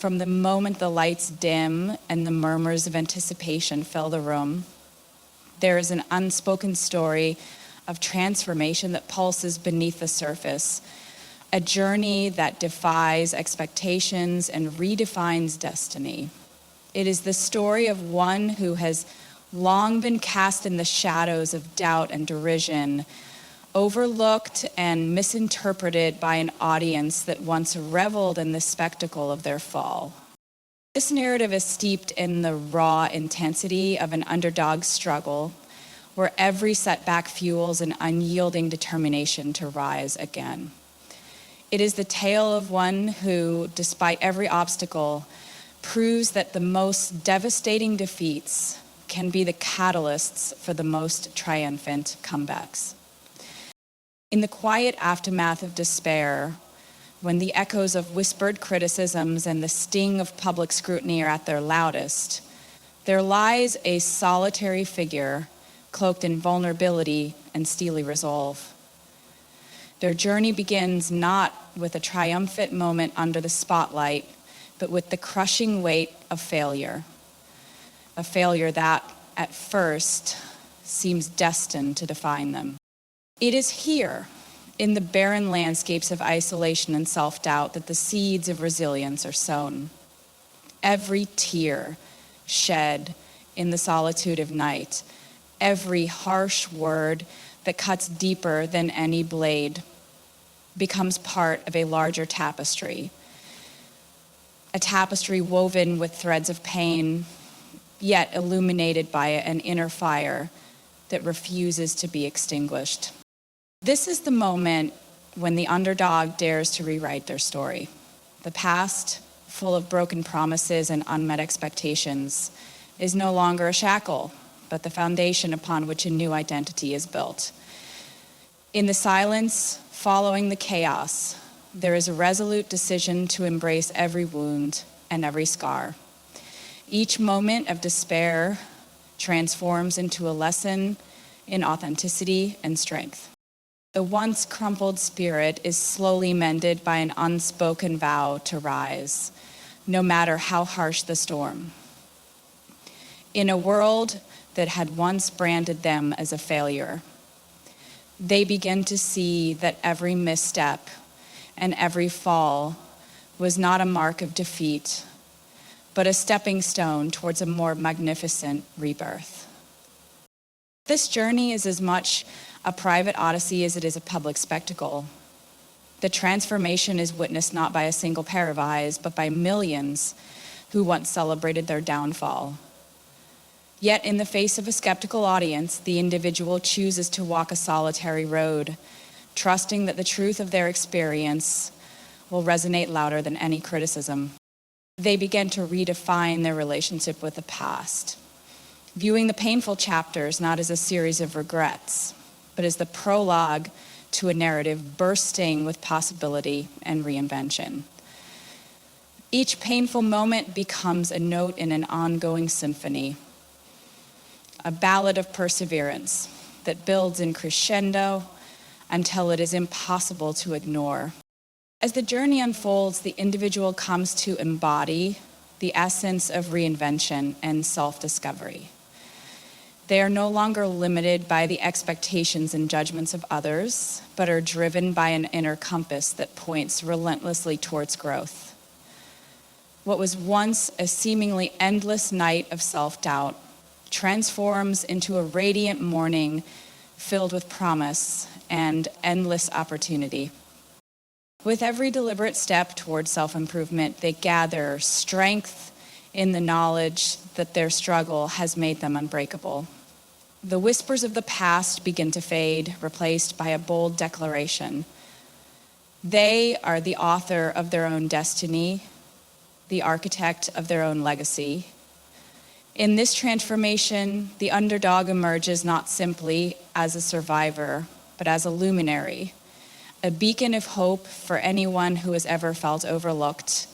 From the moment the lights dim and the murmurs of anticipation fill the room, there is an unspoken story of transformation that pulses beneath the surface, a journey that defies expectations and redefines destiny. It is the story of one who has long been cast in the shadows of doubt and derision, overlooked and misinterpreted by an audience that once reveled in the spectacle of their fall. This narrative is steeped in the raw intensity of an underdog struggle, where every setback fuels an unyielding determination to rise again. It is the tale of one who, despite every obstacle, proves that the most devastating defeats can be the catalysts for the most triumphant comebacks. In the quiet aftermath of despair, when the echoes of whispered criticisms and the sting of public scrutiny are at their loudest, there lies a solitary figure cloaked in vulnerability and steely resolve. Their journey begins not with a triumphant moment under the spotlight, but with the crushing weight of failure. A failure that, at first, seems destined to define them. It is here, in the barren landscapes of isolation and self-doubt, that the seeds of resilience are sown. Every tear shed in the solitude of night, every harsh word that cuts deeper than any blade, becomes part of a larger tapestry. A tapestry woven with threads of pain, yet illuminated by an inner fire that refuses to be extinguished. This is the moment when the underdog dares to rewrite their story. The past, full of broken promises and unmet expectations, is no longer a shackle, but the foundation upon which a new identity is built. In the silence following the chaos, there is a resolute decision to embrace every wound and every scar. Each moment of despair transforms into a lesson in authenticity and strength. The once crumpled spirit is slowly mended by an unspoken vow to rise, no matter how harsh the storm. In a world that had once branded them as a failure, they begin to see that every misstep and every fall was not a mark of defeat, but a stepping stone towards a more magnificent rebirth. This journey is as much a private odyssey as it is a public spectacle. The transformation is witnessed not by a single pair of eyes, but by millions who once celebrated their downfall. Yet in the face of a skeptical audience, the individual chooses to walk a solitary road, trusting that the truth of their experience will resonate louder than any criticism. They begin to redefine their relationship with the past, viewing the painful chapters not as a series of regrets, but as the prologue to a narrative bursting with possibility and reinvention. Each painful moment becomes a note in an ongoing symphony, a ballad of perseverance that builds in crescendo until it is impossible to ignore. As the journey unfolds, the individual comes to embody the essence of reinvention and self-discovery. They are no longer limited by the expectations and judgments of others, but are driven by an inner compass that points relentlessly towards growth. What was once a seemingly endless night of self-doubt transforms into a radiant morning filled with promise and endless opportunity. With every deliberate step towards self-improvement, they gather strength in the knowledge that their struggle has made them unbreakable. The whispers of the past begin to fade, replaced by a bold declaration. They are the author of their own destiny, the architect of their own legacy. In this transformation, the underdog emerges not simply as a survivor, but as a luminary, a beacon of hope for anyone who has ever felt overlooked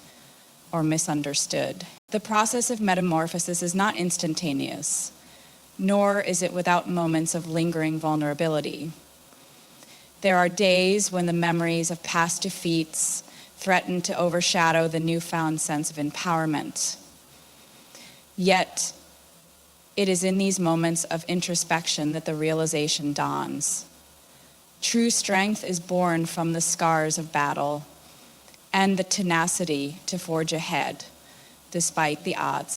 or misunderstood. The process of metamorphosis is not instantaneous, nor is it without moments of lingering vulnerability. There are days when the memories of past defeats threaten to overshadow the newfound sense of empowerment. Yet, it is in these moments of introspection that the realization dawns. True strength is born from the scars of battle and the tenacity to forge ahead, despite the odds.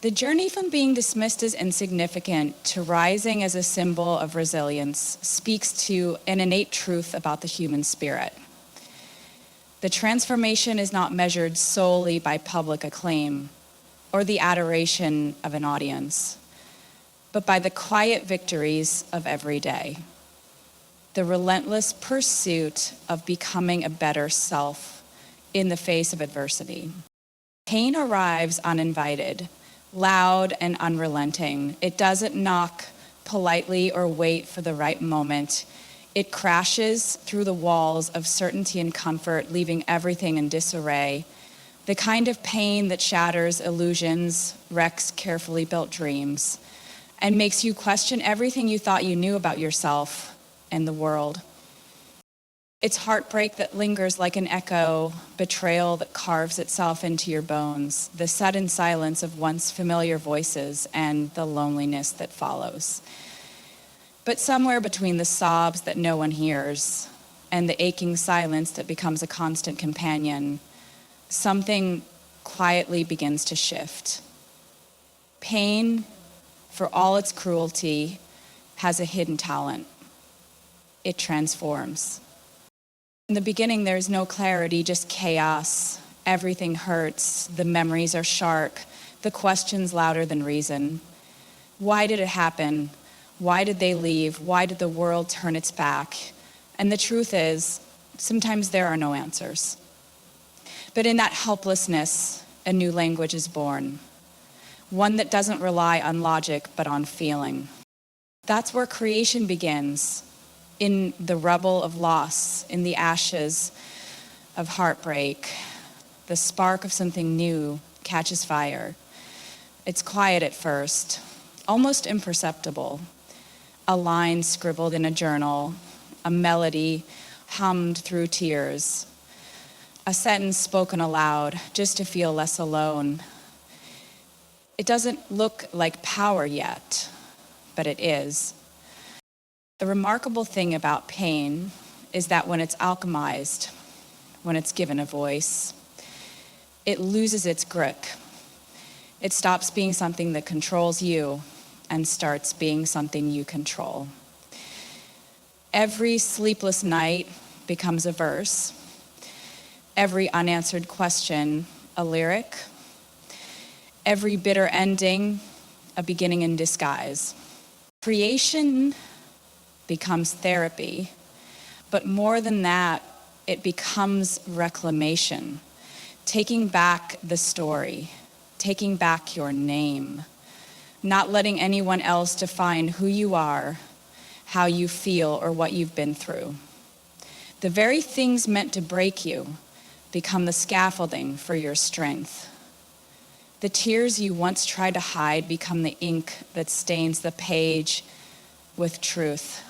The journey from being dismissed as insignificant to rising as a symbol of resilience speaks to an innate truth about the human spirit. The transformation is not measured solely by public acclaim or the adoration of an audience, but by the quiet victories of every day, the relentless pursuit of becoming a better self in the face of adversity. Pain arrives uninvited, loud and unrelenting. It doesn't knock politely or wait for the right moment. It crashes through the walls of certainty and comfort, leaving everything in disarray. The kind of pain that shatters illusions, wrecks carefully built dreams, and makes you question everything you thought you knew about yourself and the world. It's heartbreak that lingers like an echo, betrayal that carves itself into your bones, the sudden silence of once familiar voices, and the loneliness that follows. But somewhere between the sobs that no one hears and the aching silence that becomes a constant companion, something quietly begins to shift. Pain, for all its cruelty, has a hidden talent. It transforms. In the beginning, there's no clarity, just chaos. Everything hurts. The memories are sharp. The questions louder than reason. Why did it happen? Why did they leave? Why did the world turn its back? And the truth is, sometimes there are no answers. But in that helplessness, a new language is born. One that doesn't rely on logic, but on feeling. That's where creation begins. In the rubble of loss, in the ashes of heartbreak, the spark of something new catches fire. It's quiet at first, almost imperceptible. A line scribbled in a journal, a melody hummed through tears, a sentence spoken aloud just to feel less alone. It doesn't look like power yet, but it is. The remarkable thing about pain is that when it's alchemized, when it's given a voice, it loses its grip. It stops being something that controls you and starts being something you control. Every sleepless night becomes a verse. Every unanswered question, a lyric. Every bitter ending, a beginning in disguise. Creation becomes therapy, but more than that, it becomes reclamation, taking back the story, taking back your name, not letting anyone else define who you are, how you feel, or what you've been through. The very things meant to break you become the scaffolding for your strength. The tears you once tried to hide become the ink that stains the page with truth.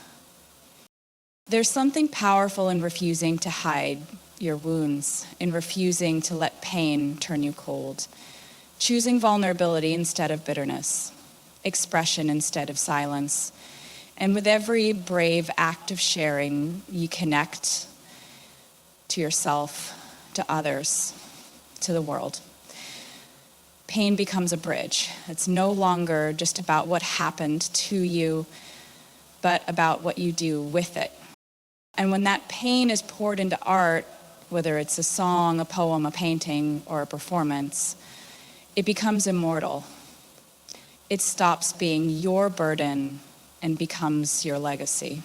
There's something powerful in refusing to hide your wounds, in refusing to let pain turn you cold, choosing vulnerability instead of bitterness, expression instead of silence. And with every brave act of sharing, you connect to yourself, to others, to the world. Pain becomes a bridge. It's no longer just about what happened to you, but about what you do with it. And when that pain is poured into art, whether it's a song, a poem, a painting, or a performance, it becomes immortal. It stops being your burden and becomes your legacy.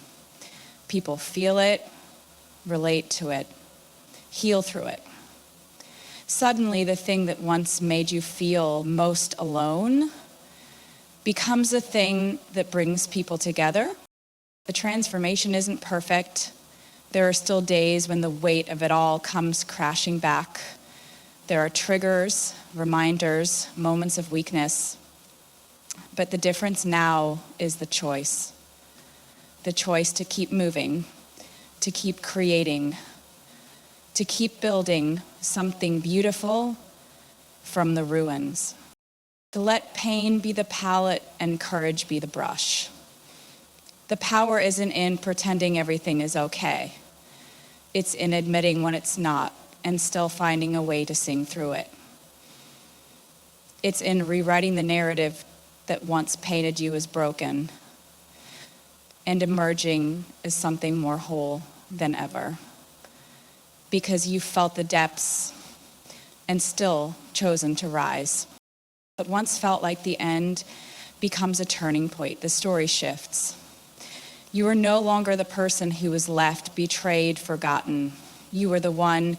People feel it, relate to it, heal through it. Suddenly, the thing that once made you feel most alone becomes a thing that brings people together. The transformation isn't perfect. There are still days when the weight of it all comes crashing back. There are triggers, reminders, moments of weakness. But the difference now is the choice. The choice to keep moving, to keep creating, to keep building something beautiful from the ruins. To let pain be the palette and courage be the brush. The power isn't in pretending everything is okay. It's in admitting when it's not and still finding a way to sing through it. It's in rewriting the narrative that once painted you as broken and emerging as something more whole than ever. Because you felt the depths and still chosen to rise. What once felt like the end becomes a turning point. The story shifts. You are no longer the person who was left, betrayed, forgotten. You are the one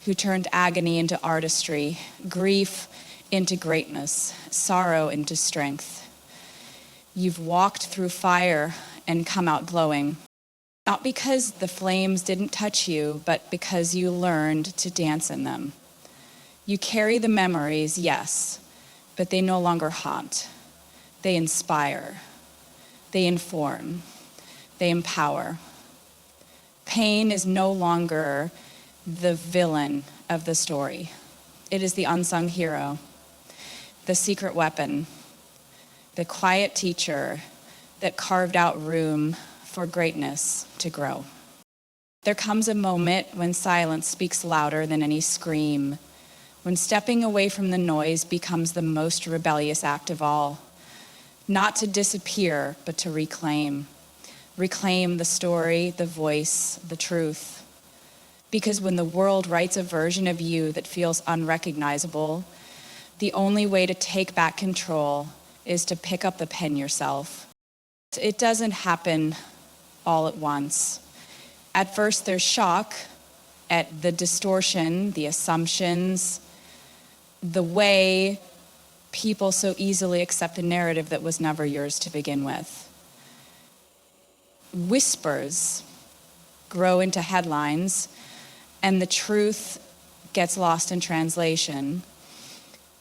who turned agony into artistry, grief into greatness, sorrow into strength. You've walked through fire and come out glowing. Not because the flames didn't touch you, but because you learned to dance in them. You carry the memories, yes, but they no longer haunt. They inspire. They inform. They empower. Pain is no longer the villain of the story. It is the unsung hero, the secret weapon, the quiet teacher that carved out room for greatness to grow. There comes a moment when silence speaks louder than any scream, when stepping away from the noise becomes the most rebellious act of all. Not to disappear, but to reclaim. Reclaim the story, the voice, the truth. Because when the world writes a version of you that feels unrecognizable, the only way to take back control is to pick up the pen yourself. It doesn't happen all at once. At first, there's shock at the distortion, the assumptions, the way people so easily accept a narrative that was never yours to begin with. Whispers grow into headlines, and the truth gets lost in translation.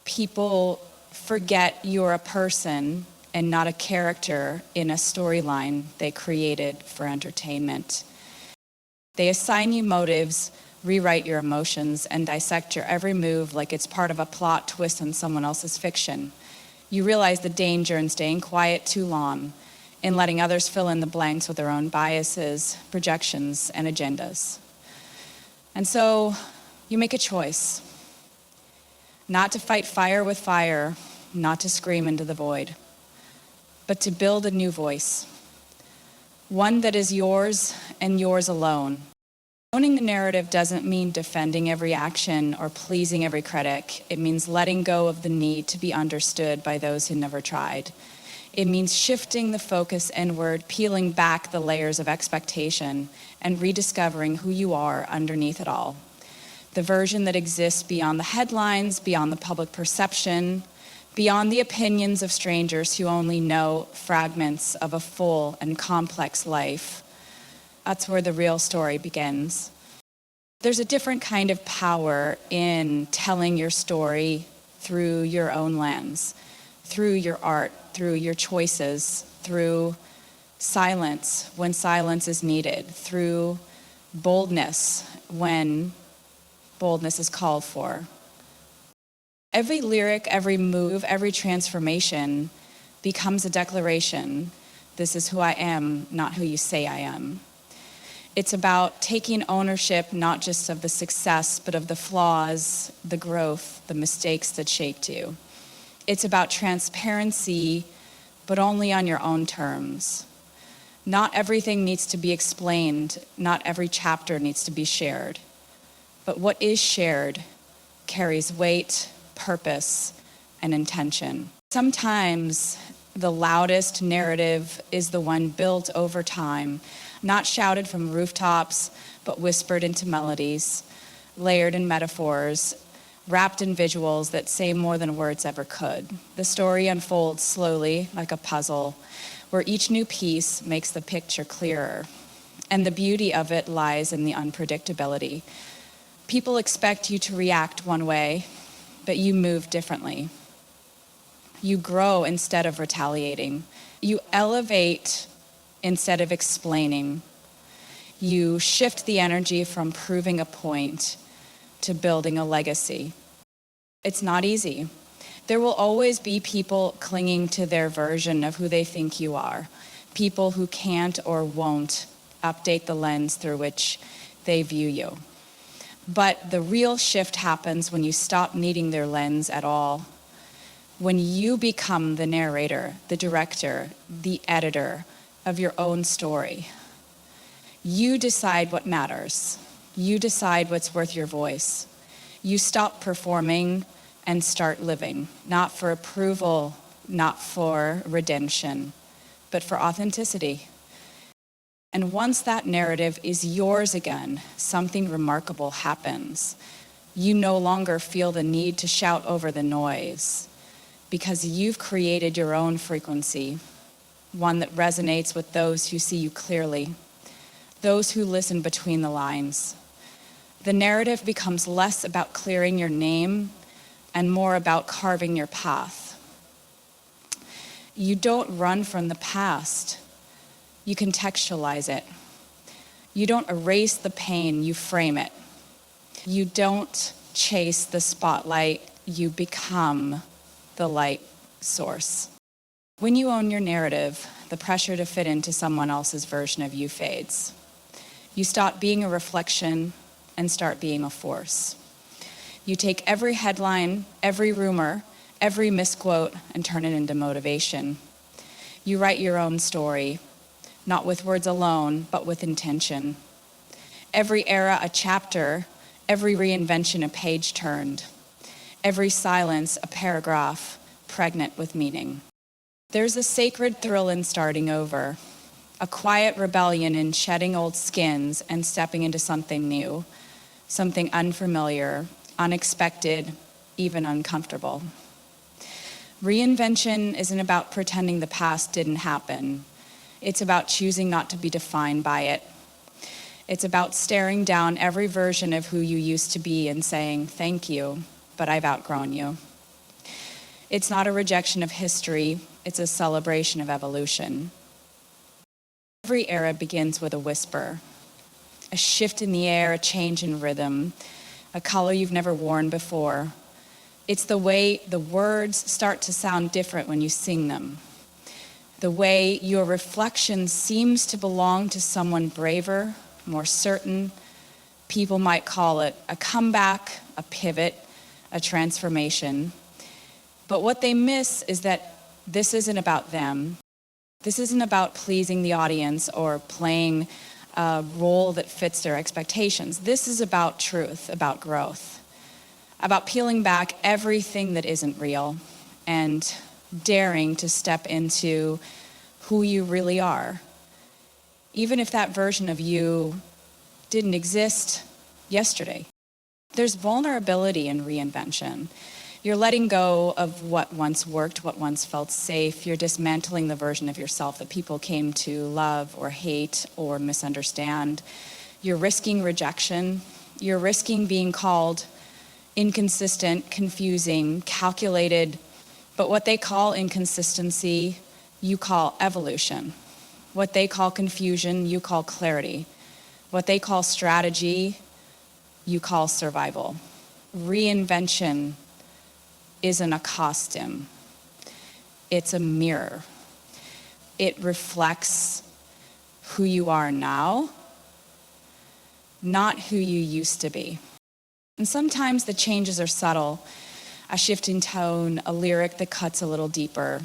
People forget you're a person and not a character in a storyline they created for entertainment. They assign you motives, rewrite your emotions, and dissect your every move like it's part of a plot twist in someone else's fiction. You realize the danger in staying quiet too long, in letting others fill in the blanks with their own biases, projections, and agendas. And so you make a choice. Not to fight fire with fire, not to scream into the void, but to build a new voice, one that is yours and yours alone. Owning the narrative doesn't mean defending every action or pleasing every critic. It means letting go of the need to be understood by those who never tried. It means shifting the focus inward, peeling back the layers of expectation, and rediscovering who you are underneath it all. The version that exists beyond the headlines, beyond the public perception, beyond the opinions of strangers who only know fragments of a full and complex life. That's where the real story begins. There's a different kind of power in telling your story through your own lens, through your art, through your choices, through silence when silence is needed, through boldness when boldness is called for. Every lyric, every move, every transformation becomes a declaration. This is who I am, not who you say I am. It's about taking ownership not just of the success, but of the flaws, the growth, the mistakes that shaped you. It's about transparency, but only on your own terms. Not everything needs to be explained. Not every chapter needs to be shared. But what is shared carries weight, purpose, and intention. Sometimes the loudest narrative is the one built over time, not shouted from rooftops, but whispered into melodies, layered in metaphors, wrapped in visuals that say more than words ever could. The story unfolds slowly, like a puzzle, where each new piece makes the picture clearer. And the beauty of it lies in the unpredictability. People expect you to react one way, but you move differently. You grow instead of retaliating. You elevate instead of explaining. You shift the energy from proving a point to building a legacy. It's not easy. There will always be people clinging to their version of who they think you are, people who can't or won't update the lens through which they view you. But the real shift happens when you stop needing their lens at all. When you become the narrator, the director, the editor of your own story. You decide what matters. You decide what's worth your voice. You stop performing and start living, not for approval, not for redemption, but for authenticity. And once that narrative is yours again, something remarkable happens. You no longer feel the need to shout over the noise because you've created your own frequency, one that resonates with those who see you clearly, those who listen between the lines. The narrative becomes less about clearing your name and more about carving your path. You don't run from the past. You contextualize it. You don't erase the pain, you frame it. You don't chase the spotlight, you become the light source. When you own your narrative, the pressure to fit into someone else's version of you fades. You stop being a reflection and start being a force. You take every headline, every rumor, every misquote, and turn it into motivation. You write your own story, not with words alone, but with intention. Every era a chapter, every reinvention a page turned, every silence a paragraph pregnant with meaning. There's a sacred thrill in starting over, a quiet rebellion in shedding old skins and stepping into something new, something unfamiliar, unexpected, even uncomfortable. Reinvention isn't about pretending the past didn't happen. It's about choosing not to be defined by it. It's about staring down every version of who you used to be and saying, thank you, but I've outgrown you. It's not a rejection of history, it's a celebration of evolution. Every era begins with a whisper, a shift in the air, a change in rhythm, a color you've never worn before. It's the way the words start to sound different when you sing them. The way your reflection seems to belong to someone braver, more certain. People might call it a comeback, a pivot, a transformation. But what they miss is that this isn't about them. This isn't about pleasing the audience or playing a role that fits their expectations. This is about truth, about growth, about peeling back everything that isn't real and daring to step into who you really are. Even if that version of you didn't exist yesterday. There's vulnerability in reinvention. You're letting go of what once worked, what once felt safe. You're dismantling the version of yourself that people came to love or hate or misunderstand. You're risking rejection. You're risking being called inconsistent, confusing, calculated. But what they call inconsistency, you call evolution. What they call confusion, you call clarity. What they call strategy, you call survival. Reinvention isn't a costume. It's a mirror. It reflects who you are now, not who you used to be. And sometimes the changes are subtle, a shift in tone, a lyric that cuts a little deeper,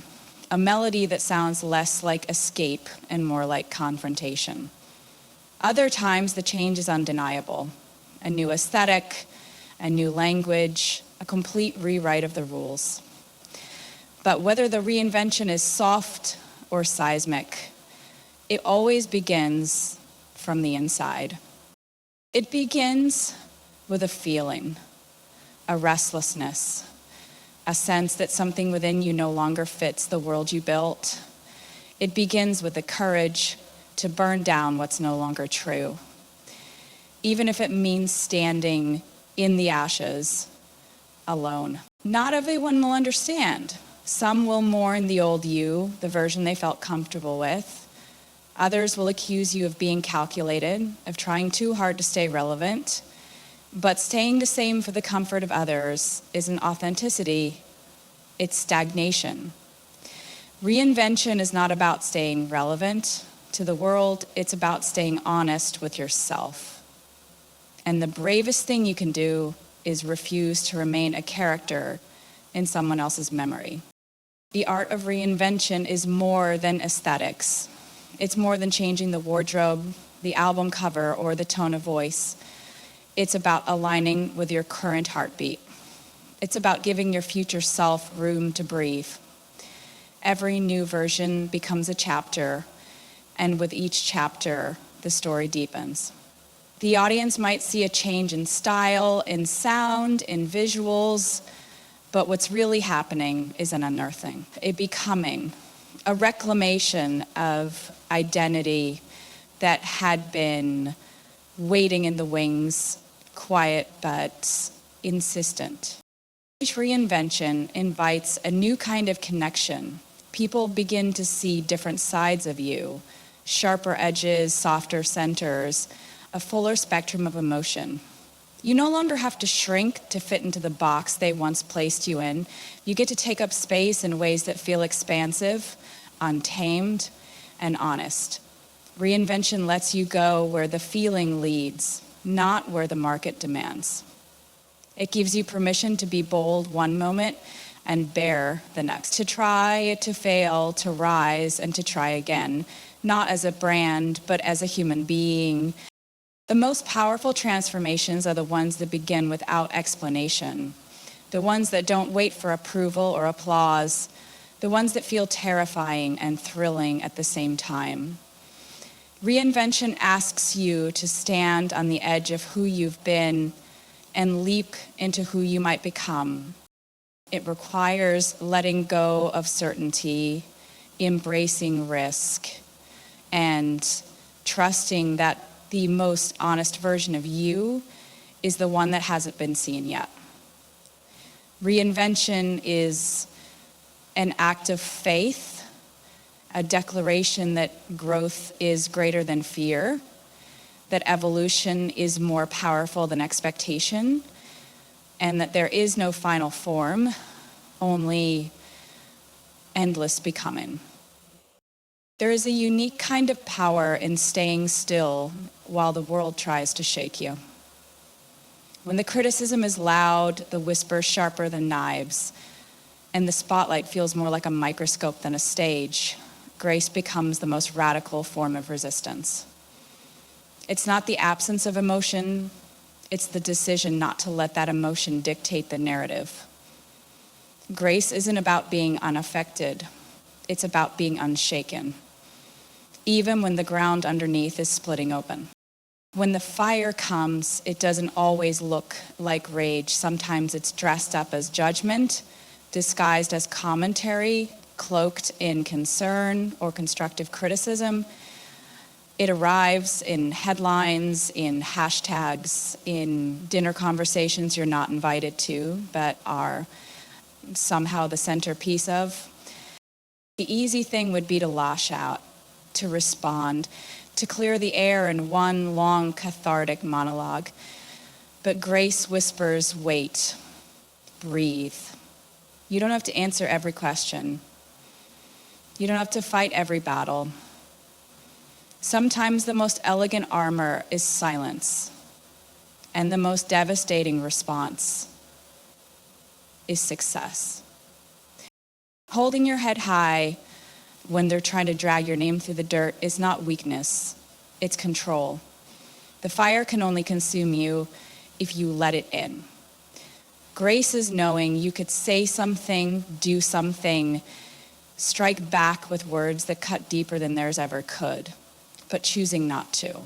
a melody that sounds less like escape and more like confrontation. Other times the change is undeniable, a new aesthetic, a new language, a complete rewrite of the rules. But whether the reinvention is soft or seismic, it always begins from the inside. It begins with a feeling, a restlessness, a sense that something within you no longer fits the world you built. It begins with the courage to burn down what's no longer true, even if it means standing in the ashes alone. Not everyone will understand. Some will mourn the old you, the version they felt comfortable with. Others will accuse you of being calculated, of trying too hard to stay relevant. But staying the same for the comfort of others isn't authenticity, it's stagnation. Reinvention is not about staying relevant to the world, it's about staying honest with yourself. And the bravest thing you can do is refuse to remain a character in someone else's memory. The art of reinvention is more than aesthetics. It's more than changing the wardrobe, the album cover, or the tone of voice. It's about aligning with your current heartbeat. It's about giving your future self room to breathe. Every new version becomes a chapter, and with each chapter, the story deepens. The audience might see a change in style, in sound, in visuals, but what's really happening is an unearthing, a becoming, a reclamation of identity that had been waiting in the wings, quiet but insistent. Each reinvention invites a new kind of connection. People begin to see different sides of you, sharper edges, softer centers, a fuller spectrum of emotion. You no longer have to shrink to fit into the box they once placed you in. You get to take up space in ways that feel expansive, untamed, and honest. Reinvention lets you go where the feeling leads, not where the market demands. It gives you permission to be bold one moment and bare the next, to try, to fail, to rise, and to try again, not as a brand, but as a human being. The most powerful transformations are the ones that begin without explanation, the ones that don't wait for approval or applause, the ones that feel terrifying and thrilling at the same time. Reinvention asks you to stand on the edge of who you've been and leap into who you might become. It requires letting go of certainty, embracing risk, and trusting that the most honest version of you is the one that hasn't been seen yet. Reinvention is an act of faith, a declaration that growth is greater than fear, that evolution is more powerful than expectation, and that there is no final form, only endless becoming. There is a unique kind of power in staying still while the world tries to shake you. When the criticism is loud, the whisper sharper than knives, and the spotlight feels more like a microscope than a stage, grace becomes the most radical form of resistance. It's not the absence of emotion, it's the decision not to let that emotion dictate the narrative. Grace isn't about being unaffected, it's about being unshaken, even when the ground underneath is splitting open. When the fire comes, it doesn't always look like rage. Sometimes it's dressed up as judgment, disguised as commentary, cloaked in concern or constructive criticism. It arrives in headlines, in hashtags, in dinner conversations you're not invited to, but are somehow the centerpiece of. The easy thing would be to lash out, to respond, to clear the air in one long cathartic monologue. But grace whispers, wait, breathe. You don't have to answer every question. You don't have to fight every battle. Sometimes the most elegant armor is silence, and the most devastating response is success. Holding your head high when they're trying to drag your name through the dirt is not weakness, it's control. The fire can only consume you if you let it in. Grace is knowing you could say something, do something, strike back with words that cut deeper than theirs ever could, but choosing not to.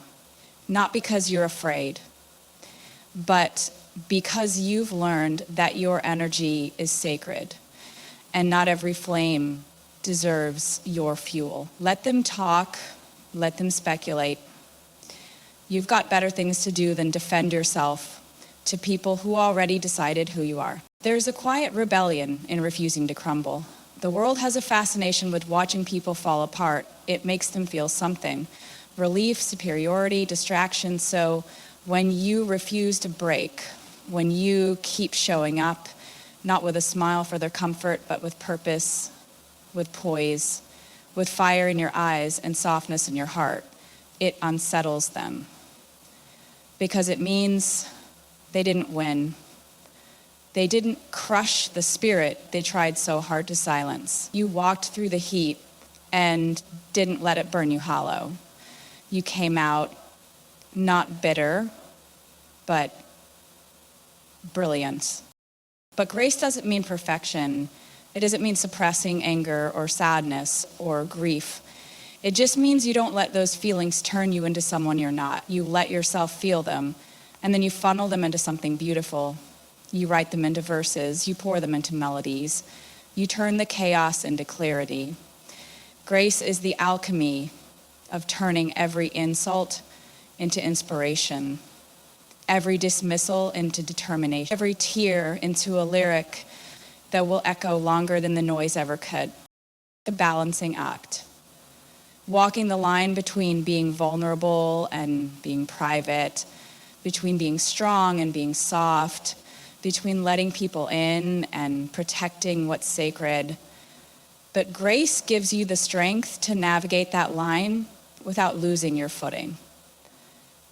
Not because you're afraid, but because you've learned that your energy is sacred, and not every flame deserves your fuel. Let them talk, let them speculate. You've got better things to do than defend yourself to people who already decided who you are. There's a quiet rebellion in refusing to crumble. The world has a fascination with watching people fall apart. It makes them feel something. Relief, superiority, distraction. So when you refuse to break, when you keep showing up, not with a smile for their comfort, but with purpose, with poise, with fire in your eyes and softness in your heart, it unsettles them. Because it means they didn't win. They didn't crush the spirit they tried so hard to silence. You walked through the heat and didn't let it burn you hollow. You came out not bitter, but brilliant. But grace doesn't mean perfection. It doesn't mean suppressing anger or sadness or grief. It just means you don't let those feelings turn you into someone you're not. You let yourself feel them, and then you funnel them into something beautiful. You write them into verses. You pour them into melodies. You turn the chaos into clarity. Grace is the alchemy of turning every insult into inspiration, every dismissal into determination, every tear into a lyric that will echo longer than the noise ever could. A balancing act. Walking the line between being vulnerable and being private, between being strong and being soft, between letting people in and protecting what's sacred. But grace gives you the strength to navigate that line without losing your footing.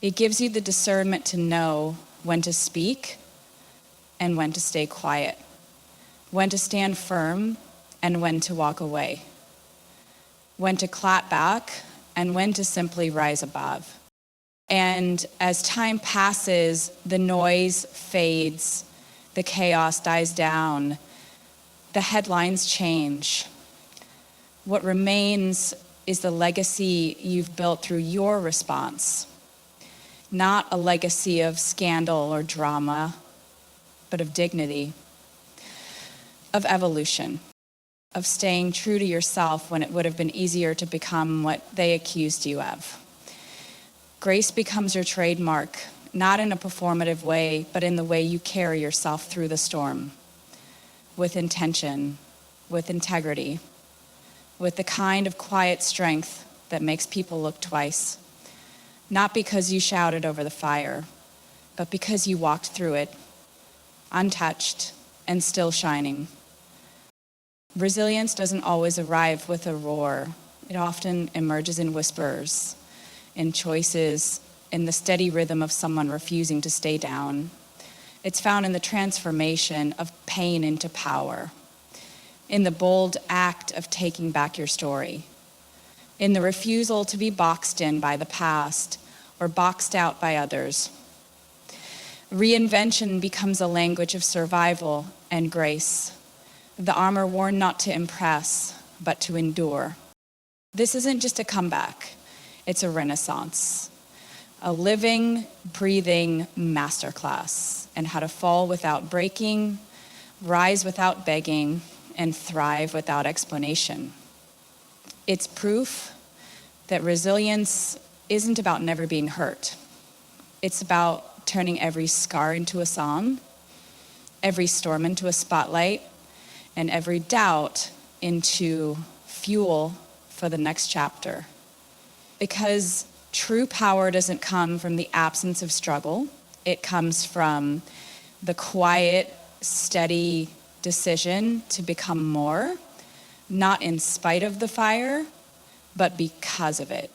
It gives you the discernment to know when to speak and when to stay quiet, when to stand firm and when to walk away, when to clap back and when to simply rise above. And as time passes, the noise fades, the chaos dies down, the headlines change. What remains is the legacy you've built through your response, not a legacy of scandal or drama, but of dignity, of evolution, of staying true to yourself when it would have been easier to become what they accused you of. Grace becomes your trademark, not in a performative way, but in the way you carry yourself through the storm, with intention, with integrity, with the kind of quiet strength that makes people look twice, not because you shouted over the fire, but because you walked through it, untouched and still shining. Resilience doesn't always arrive with a roar. It often emerges in whispers, in choices, in the steady rhythm of someone refusing to stay down. It's found in the transformation of pain into power, in the bold act of taking back your story, in the refusal to be boxed in by the past or boxed out by others. Reinvention becomes a language of survival and grace, the armor worn not to impress, but to endure. This isn't just a comeback, it's a renaissance, a living, breathing masterclass in how to fall without breaking, rise without begging, and thrive without explanation. It's proof that resilience isn't about never being hurt. It's about turning every scar into a song, every storm into a spotlight, and every doubt into fuel for the next chapter. Because true power doesn't come from the absence of struggle. It comes from the quiet, steady decision to become more, not in spite of the fire, but because of it.